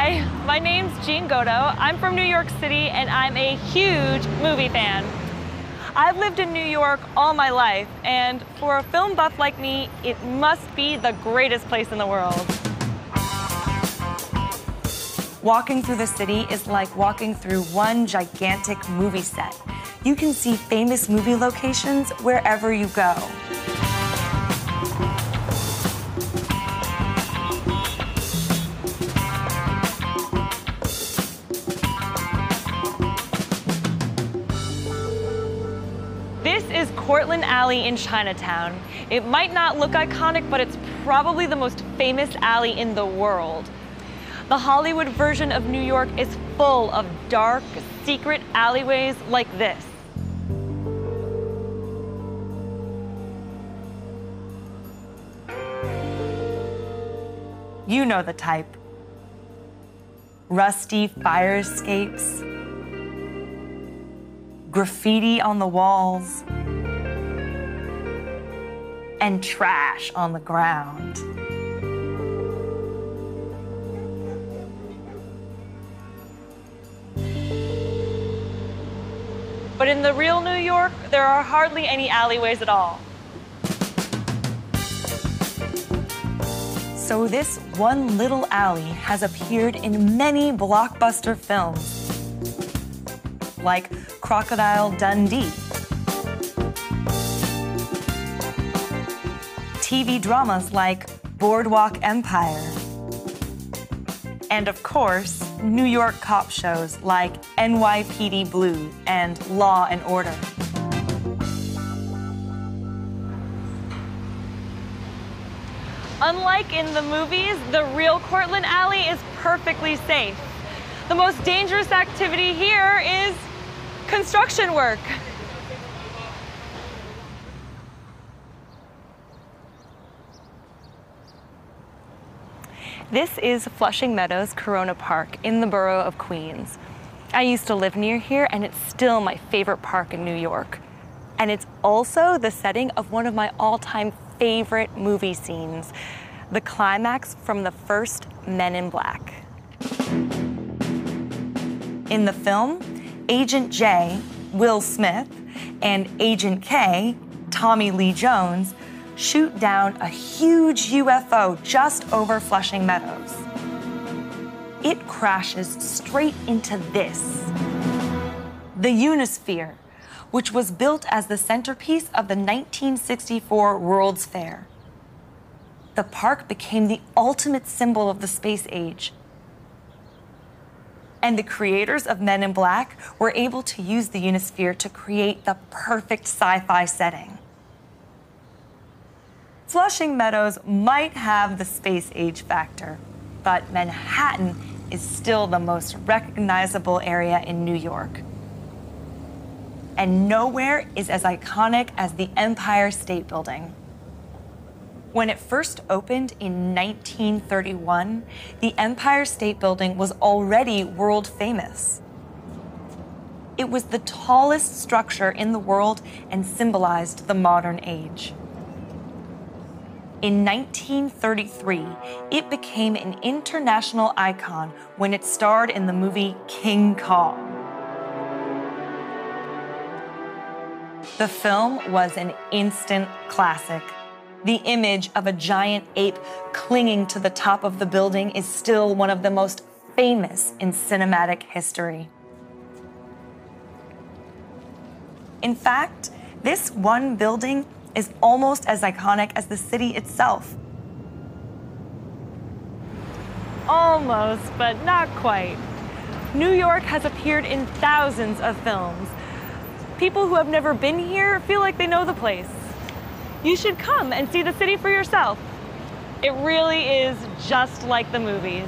Hi, my name's Jean Godo. I'm from New York City and I'm a huge movie fan. I've lived in New York all my life, and for a film buff like me, it must be the greatest place in the world. Walking through the city is like walking through one gigantic movie set. You can see famous movie locations wherever you go. This is Cortlandt Alley in Chinatown. It might not look iconic, but it's probably the most famous alley in the world. The Hollywood version of New York is full of dark, secret alleyways like this. You know the type. Rusty fire escapes, graffiti on the walls, and trash on the ground. But in the real New York, there are hardly any alleyways at all. So this one little alley has appeared in many blockbuster films, like Crocodile Dundee, TV dramas like Boardwalk Empire, and of course, New York cop shows like NYPD Blue and Law and Order. Unlike in the movies, the real Cortlandt Alley is perfectly safe. The most dangerous activity here is construction work. This is Flushing Meadows Corona Park in the borough of Queens. I used to live near here, and it's still my favorite park in New York. And it's also the setting of one of my all-time favorite movie scenes, the climax from the first Men in Black. In the film, Agent J, Will Smith, and Agent K, Tommy Lee Jones, shoot down a huge UFO just over Flushing Meadows. It crashes straight into this, the Unisphere, which was built as the centerpiece of the 1964 World's Fair. The park became the ultimate symbol of the space age. And the creators of Men in Black were able to use the Unisphere to create the perfect sci-fi setting. Flushing Meadows might have the space age factor, but Manhattan is still the most recognizable area in New York. And nowhere is as iconic as the Empire State Building. When it first opened in 1931, the Empire State Building was already world famous. It was the tallest structure in the world and symbolized the modern age. In 1933, it became an international icon when it starred in the movie King Kong. The film was an instant classic. The image of a giant ape clinging to the top of the building is still one of the most famous in cinematic history. In fact, this one building is almost as iconic as the city itself. Almost, but not quite. New York has appeared in thousands of films. People who have never been here feel like they know the place. You should come and see the city for yourself. It really is just like the movies.